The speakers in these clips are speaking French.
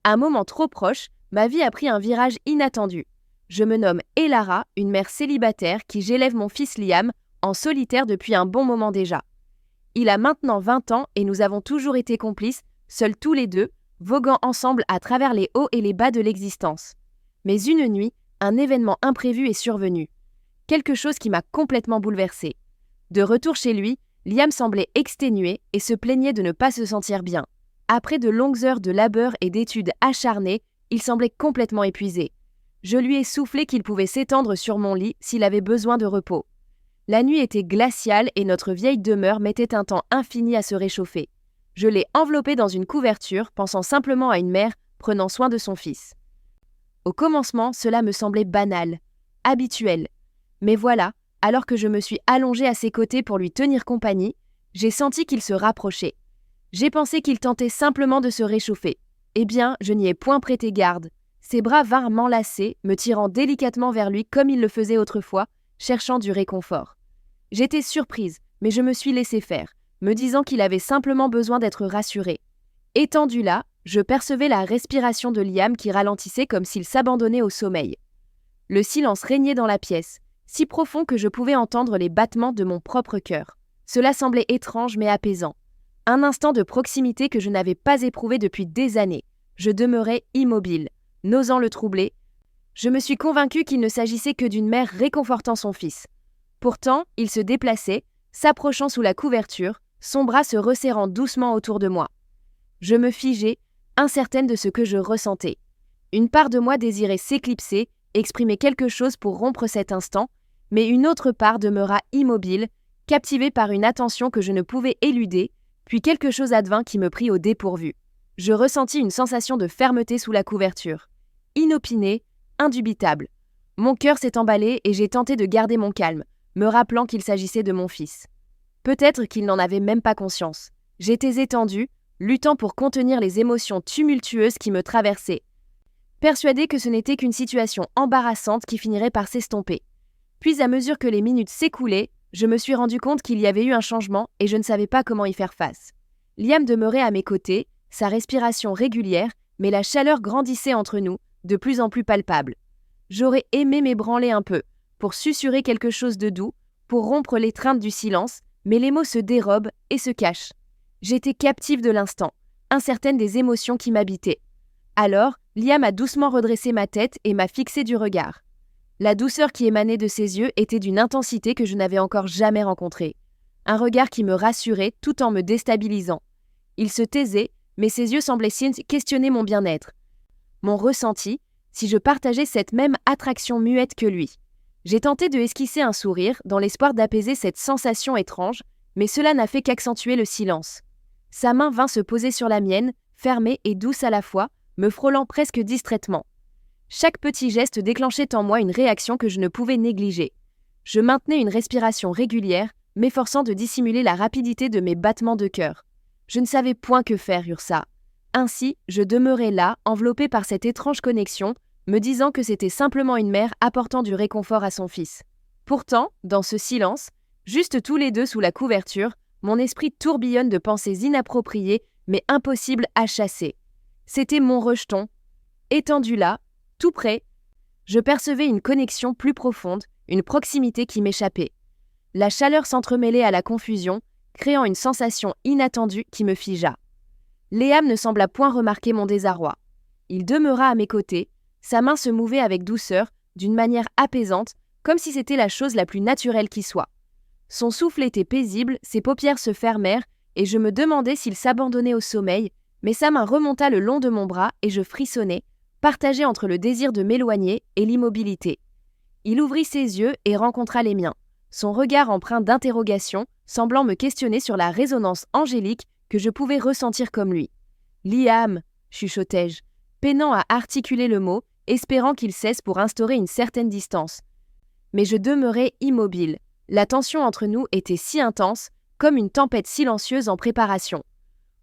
À un moment trop proche, ma vie a pris un virage inattendu. Je me nomme Elara, une mère célibataire qui j'élève mon fils Liam en solitaire depuis un bon moment déjà. Il a maintenant 20 ans et nous avons toujours été complices, seuls tous les deux, voguant ensemble à travers les hauts et les bas de l'existence. Mais une nuit, un événement imprévu est survenu. Quelque chose qui m'a complètement bouleversée. De retour chez lui, Liam semblait exténué et se plaignait de ne pas se sentir bien. Après de longues heures de labeur et d'études acharnées, il semblait complètement épuisé. Je lui ai soufflé qu'il pouvait s'étendre sur mon lit s'il avait besoin de repos. La nuit était glaciale et notre vieille demeure mettait un temps infini à se réchauffer. Je l'ai enveloppé dans une couverture, pensant simplement à une mère prenant soin de son fils. Au commencement, cela me semblait banal, habituel. Mais voilà, alors que je me suis allongée à ses côtés pour lui tenir compagnie, j'ai senti qu'il se rapprochait. J'ai pensé qu'il tentait simplement de se réchauffer. Eh bien, je n'y ai point prêté garde. Ses bras vinrent m'enlacer, me tirant délicatement vers lui comme il le faisait autrefois, cherchant du réconfort. J'étais surprise, mais je me suis laissée faire, me disant qu'il avait simplement besoin d'être rassuré. Étendu là, je percevais la respiration de Liam qui ralentissait comme s'il s'abandonnait au sommeil. Le silence régnait dans la pièce, si profond que je pouvais entendre les battements de mon propre cœur. Cela semblait étrange mais apaisant. Un instant de proximité que je n'avais pas éprouvé depuis des années. Je demeurais immobile, n'osant le troubler. Je me suis convaincue qu'il ne s'agissait que d'une mère réconfortant son fils. Pourtant, il se déplaçait, s'approchant sous la couverture, son bras se resserrant doucement autour de moi. Je me figeai, incertaine de ce que je ressentais. Une part de moi désirait s'éclipser, exprimer quelque chose pour rompre cet instant, mais une autre part demeura immobile, captivée par une attention que je ne pouvais éluder, puis quelque chose advint qui me prit au dépourvu. Je ressentis une sensation de fermeté sous la couverture. Inopinée, indubitable. Mon cœur s'est emballé et j'ai tenté de garder mon calme, me rappelant qu'il s'agissait de mon fils. Peut-être qu'il n'en avait même pas conscience. J'étais étendue, luttant pour contenir les émotions tumultueuses qui me traversaient, persuadée que ce n'était qu'une situation embarrassante qui finirait par s'estomper. Puis à mesure que les minutes s'écoulaient, je me suis rendu compte qu'il y avait eu un changement et je ne savais pas comment y faire face. Liam demeurait à mes côtés, sa respiration régulière, mais la chaleur grandissait entre nous, de plus en plus palpable. J'aurais aimé m'ébranler un peu, pour susurrer quelque chose de doux, pour rompre l'étreinte du silence, mais les mots se dérobent et se cachent. J'étais captive de l'instant, incertaine des émotions qui m'habitaient. Alors, Liam a doucement redressé ma tête et m'a fixé du regard. La douceur qui émanait de ses yeux était d'une intensité que je n'avais encore jamais rencontrée. Un regard qui me rassurait tout en me déstabilisant. Il se taisait, mais ses yeux semblaient questionner mon bien-être. Mon ressenti, si je partageais cette même attraction muette que lui. J'ai tenté de esquisser un sourire dans l'espoir d'apaiser cette sensation étrange, mais cela n'a fait qu'accentuer le silence. Sa main vint se poser sur la mienne, fermée et douce à la fois, me frôlant presque distraitement. Chaque petit geste déclenchait en moi une réaction que je ne pouvais négliger. Je maintenais une respiration régulière, m'efforçant de dissimuler la rapidité de mes battements de cœur. Je ne savais point que faire, Ursa. Ainsi, je demeurais là, enveloppée par cette étrange connexion, me disant que c'était simplement une mère apportant du réconfort à son fils. Pourtant, dans ce silence, juste tous les deux sous la couverture, mon esprit tourbillonne de pensées inappropriées, mais impossibles à chasser. C'était mon rejeton. Étendu là, tout près, je percevais une connexion plus profonde, une proximité qui m'échappait. La chaleur s'entremêlait à la confusion, créant une sensation inattendue qui me figea. Liam ne sembla point remarquer mon désarroi. Il demeura à mes côtés, sa main se mouvait avec douceur, d'une manière apaisante, comme si c'était la chose la plus naturelle qui soit. Son souffle était paisible, ses paupières se fermèrent, et je me demandais s'il s'abandonnait au sommeil, mais sa main remonta le long de mon bras et je frissonnais, partagé entre le désir de m'éloigner et l'immobilité. Il ouvrit ses yeux et rencontra les miens, son regard empreint d'interrogation, semblant me questionner sur la résonance angélique que je pouvais ressentir comme lui. « Liam !» chuchotai-je, peinant à articuler le mot, espérant qu'il cesse pour instaurer une certaine distance. Mais je demeurais immobile. La tension entre nous était si intense, comme une tempête silencieuse en préparation.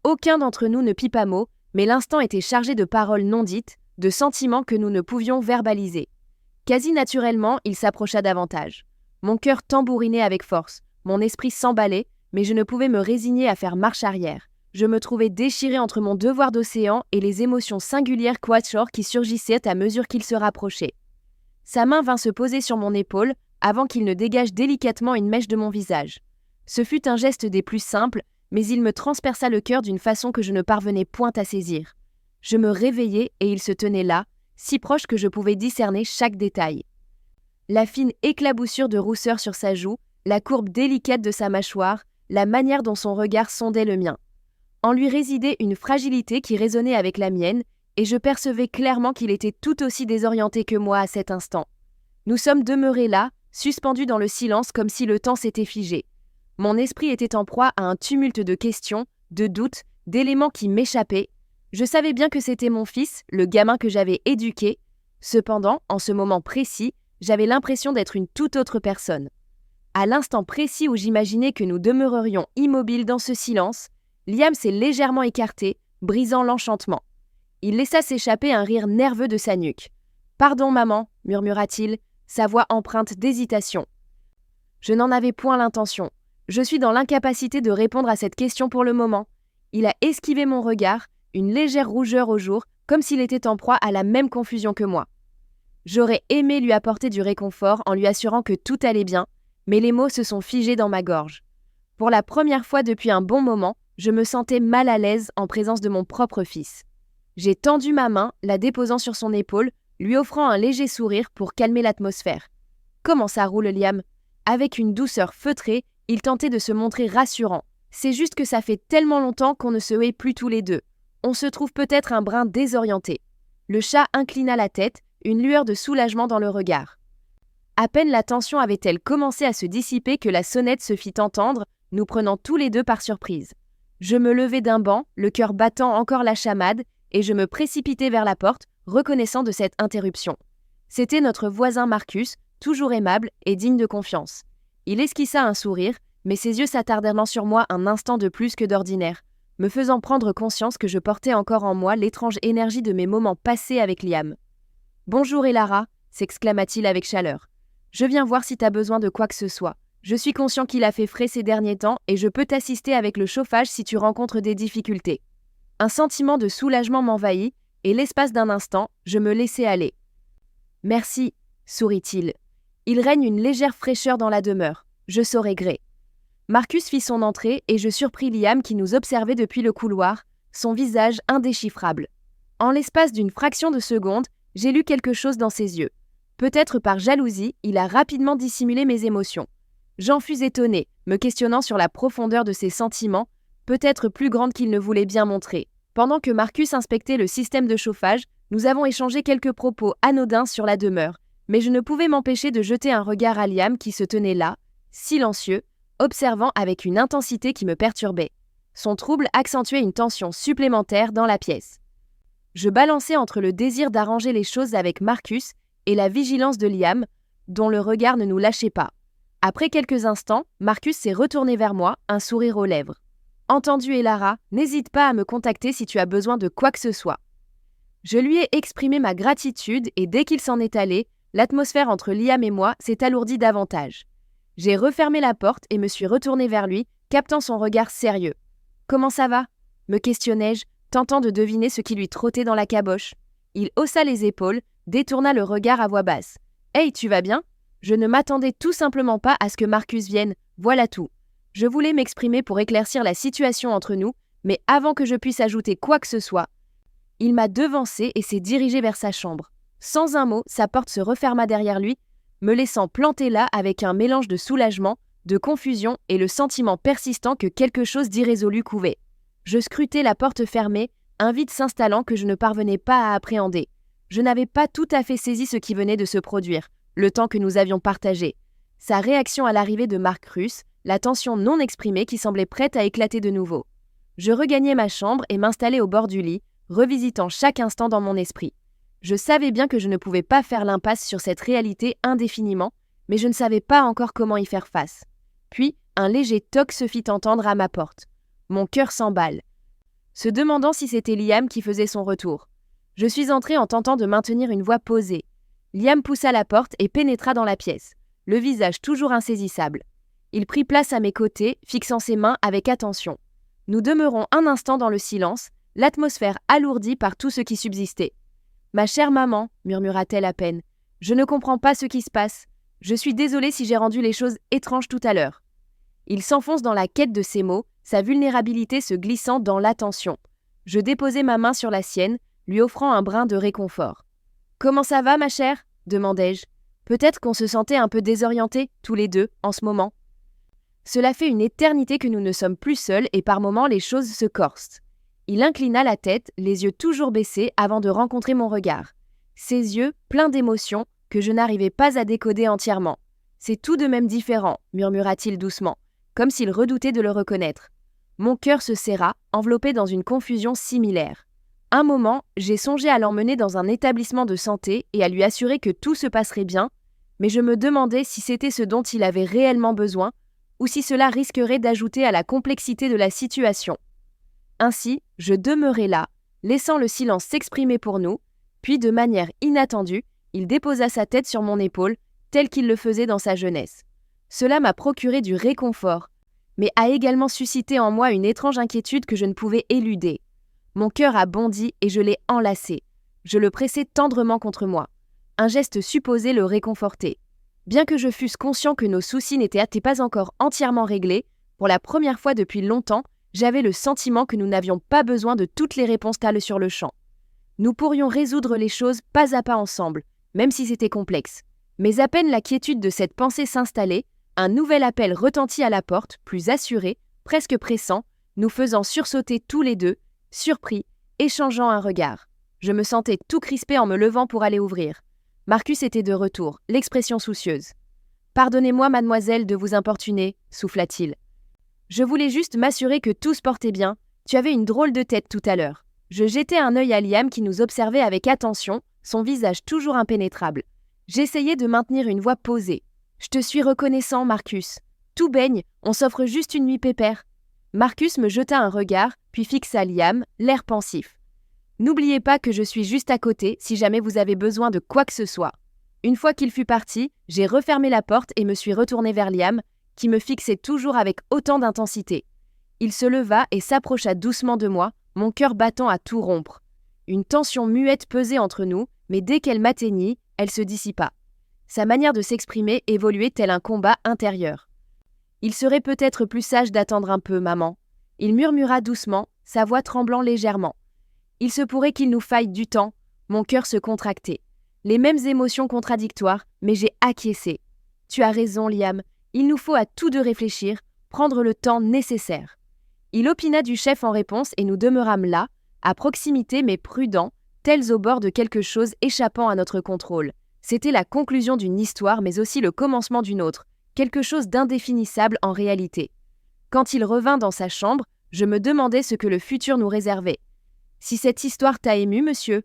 Aucun d'entre nous ne pipa mot, mais l'instant était chargé de paroles non dites, de sentiments que nous ne pouvions verbaliser. Quasi naturellement, il s'approcha davantage. Mon cœur tambourinait avec force, mon esprit s'emballait, mais je ne pouvais me résigner à faire marche arrière. Je me trouvais déchirée entre mon devoir d'océan et les émotions singulières quatuor qui surgissaient à mesure qu'il se rapprochait. Sa main vint se poser sur mon épaule avant qu'il ne dégage délicatement une mèche de mon visage. Ce fut un geste des plus simples, mais il me transperça le cœur d'une façon que je ne parvenais point à saisir. Je me réveillai et il se tenait là, si proche que je pouvais discerner chaque détail. La fine éclaboussure de rousseur sur sa joue, la courbe délicate de sa mâchoire, la manière dont son regard sondait le mien. En lui résidait une fragilité qui résonnait avec la mienne, et je percevais clairement qu'il était tout aussi désorienté que moi à cet instant. Nous sommes demeurés là, suspendus dans le silence comme si le temps s'était figé. Mon esprit était en proie à un tumulte de questions, de doutes, d'éléments qui m'échappaient. Je savais bien que c'était mon fils, le gamin que j'avais éduqué. Cependant, en ce moment précis, j'avais l'impression d'être une toute autre personne. À l'instant précis où j'imaginais que nous demeurerions immobiles dans ce silence, Liam s'est légèrement écarté, brisant l'enchantement. Il laissa s'échapper un rire nerveux de sa nuque. « Pardon, maman », murmura-t-il, sa voix empreinte d'hésitation. Je n'en avais point l'intention. Je suis dans l'incapacité de répondre à cette question pour le moment. Il a esquivé mon regard, une légère rougeur au jour, comme s'il était en proie à la même confusion que moi. J'aurais aimé lui apporter du réconfort en lui assurant que tout allait bien, mais les mots se sont figés dans ma gorge. Pour la première fois depuis un bon moment, je me sentais mal à l'aise en présence de mon propre fils. J'ai tendu ma main, la déposant sur son épaule, lui offrant un léger sourire pour calmer l'atmosphère. « Comment ça roule, Liam ?» Avec une douceur feutrée, il tentait de se montrer rassurant. « C'est juste que ça fait tellement longtemps qu'on ne se hait plus tous les deux. On se trouve peut-être un brin désorienté. » Le chat inclina la tête, une lueur de soulagement dans le regard. À peine la tension avait-elle commencé à se dissiper que la sonnette se fit entendre, nous prenant tous les deux par surprise. Je me levai d'un banc, le cœur battant encore la chamade, et je me précipitai vers la porte, reconnaissant de cette interruption. C'était notre voisin Marcus, toujours aimable et digne de confiance. Il esquissa un sourire, mais ses yeux s'attardèrent sur moi un instant de plus que d'ordinaire, me faisant prendre conscience que je portais encore en moi l'étrange énergie de mes moments passés avec Liam. « Bonjour Elara », s'exclama-t-il avec chaleur. « Je viens voir si t'as besoin de quoi que ce soit. Je suis conscient qu'il a fait frais ces derniers temps et je peux t'assister avec le chauffage si tu rencontres des difficultés. » Un sentiment de soulagement m'envahit et l'espace d'un instant, je me laissai aller. « Merci », sourit-il. « Il règne une légère fraîcheur dans la demeure. Je saurai gré. » Marcus fit son entrée et je surpris Liam qui nous observait depuis le couloir, son visage indéchiffrable. En l'espace d'une fraction de seconde, j'ai lu quelque chose dans ses yeux. Peut-être par jalousie, il a rapidement dissimulé mes émotions. J'en fus étonné, me questionnant sur la profondeur de ses sentiments, peut-être plus grande qu'il ne voulait bien montrer. Pendant que Marcus inspectait le système de chauffage, nous avons échangé quelques propos anodins sur la demeure, mais je ne pouvais m'empêcher de jeter un regard à Liam qui se tenait là, silencieux, observant avec une intensité qui me perturbait. Son trouble accentuait une tension supplémentaire dans la pièce. Je balançais entre le désir d'arranger les choses avec Marcus et la vigilance de Liam, dont le regard ne nous lâchait pas. Après quelques instants, Marcus s'est retourné vers moi, un sourire aux lèvres. « Entendu, Elara, n'hésite pas à me contacter si tu as besoin de quoi que ce soit. » Je lui ai exprimé ma gratitude et dès qu'il s'en est allé, l'atmosphère entre Liam et moi s'est alourdie davantage. J'ai refermé la porte et me suis retourné vers lui, captant son regard sérieux. « Comment ça va ?» me questionnai-je, tentant de deviner ce qui lui trottait dans la caboche. Il haussa les épaules, détourna le regard à voix basse. « Hey, tu vas bien ? Je ne m'attendais tout simplement pas à ce que Marcus vienne, voilà tout. » Je voulais m'exprimer pour éclaircir la situation entre nous, mais avant que je puisse ajouter quoi que ce soit, il m'a devancé et s'est dirigé vers sa chambre. Sans un mot, sa porte se referma derrière lui, me laissant planter là avec un mélange de soulagement, de confusion et le sentiment persistant que quelque chose d'irrésolu couvait. Je scrutais la porte fermée, un vide s'installant que je ne parvenais pas à appréhender. Je n'avais pas tout à fait saisi ce qui venait de se produire, le temps que nous avions partagé. Sa réaction à l'arrivée de Marcus, la tension non exprimée qui semblait prête à éclater de nouveau. Je regagnai ma chambre et m'installai au bord du lit, revisitant chaque instant dans mon esprit. Je savais bien que je ne pouvais pas faire l'impasse sur cette réalité indéfiniment, mais je ne savais pas encore comment y faire face. Puis, un léger toc se fit entendre à ma porte. Mon cœur s'emballe, se demandant si c'était Liam qui faisait son retour. Je suis entrée en tentant de maintenir une voix posée. Liam poussa la porte et pénétra dans la pièce, le visage toujours insaisissable. Il prit place à mes côtés, fixant ses mains avec attention. Nous demeurons un instant dans le silence, l'atmosphère alourdie par tout ce qui subsistait. « Ma chère maman, murmura-t-elle à peine, je ne comprends pas ce qui se passe. Je suis désolée si j'ai rendu les choses étranges tout à l'heure. » Il s'enfonce dans la quête de ses mots, sa vulnérabilité se glissant dans l'attention. Je déposai ma main sur la sienne, lui offrant un brin de réconfort. « Comment ça va, ma chère ?» demandai-je. Peut-être qu'on se sentait un peu désorientés, tous les deux, en ce moment. Cela fait une éternité que nous ne sommes plus seuls et par moments les choses se corsent. Il inclina la tête, les yeux toujours baissés avant de rencontrer mon regard. Ses yeux, pleins d'émotions, que je n'arrivais pas à décoder entièrement. « C'est tout de même différent, » murmura-t-il doucement, comme s'il redoutait de le reconnaître. Mon cœur se serra, enveloppé dans une confusion similaire. Un moment, j'ai songé à l'emmener dans un établissement de santé et à lui assurer que tout se passerait bien, mais je me demandais si c'était ce dont il avait réellement besoin ou si cela risquerait d'ajouter à la complexité de la situation. Ainsi, je demeurai là, laissant le silence s'exprimer pour nous, puis de manière inattendue, il déposa sa tête sur mon épaule, tel qu'il le faisait dans sa jeunesse. Cela m'a procuré du réconfort, mais a également suscité en moi une étrange inquiétude que je ne pouvais éluder. Mon cœur a bondi et je l'ai enlacé. Je le pressai tendrement contre moi. Un geste supposé le réconforter. Bien que je fusse conscient que nos soucis n'étaient pas encore entièrement réglés, pour la première fois depuis longtemps, j'avais le sentiment que nous n'avions pas besoin de toutes les réponses tales sur le champ. Nous pourrions résoudre les choses pas à pas ensemble, même si c'était complexe. Mais à peine la quiétude de cette pensée s'installait, un nouvel appel retentit à la porte, plus assuré, presque pressant, nous faisant sursauter tous les deux, surpris, échangeant un regard. Je me sentais tout crispé en me levant pour aller ouvrir. Marcus était de retour, l'expression soucieuse. « Pardonnez-moi, mademoiselle, de vous importuner, » souffla-t-il. « Je voulais juste m'assurer que tout se portait bien. Tu avais une drôle de tête tout à l'heure. » Je jetai un œil à Liam qui nous observait avec attention, son visage toujours impénétrable. J'essayais de maintenir une voix posée. « Je te suis reconnaissant, Marcus. Tout baigne, on s'offre juste une nuit pépère. » Marcus me jeta un regard, puis fixa Liam, l'air pensif. « N'oubliez pas que je suis juste à côté si jamais vous avez besoin de quoi que ce soit. » Une fois qu'il fut parti, j'ai refermé la porte et me suis retourné vers Liam, qui me fixait toujours avec autant d'intensité. Il se leva et s'approcha doucement de moi, mon cœur battant à tout rompre. Une tension muette pesait entre nous, mais dès qu'elle m'atteignit, elle se dissipa. Sa manière de s'exprimer évoluait tel un combat intérieur. « Il serait peut-être plus sage d'attendre un peu, maman. » Il murmura doucement, sa voix tremblant légèrement. « Il se pourrait qu'il nous faille du temps. » Mon cœur se contractait. Les mêmes émotions contradictoires, mais j'ai acquiescé. « Tu as raison, Liam. Il nous faut à tous deux réfléchir, prendre le temps nécessaire. » Il opina du chef en réponse et nous demeurâmes là, à proximité mais prudents, tels au bord de quelque chose échappant à notre contrôle. C'était la conclusion d'une histoire mais aussi le commencement d'une autre, quelque chose d'indéfinissable en réalité. Quand il revint dans sa chambre, je me demandais ce que le futur nous réservait. « Si cette histoire t'a ému, monsieur ?»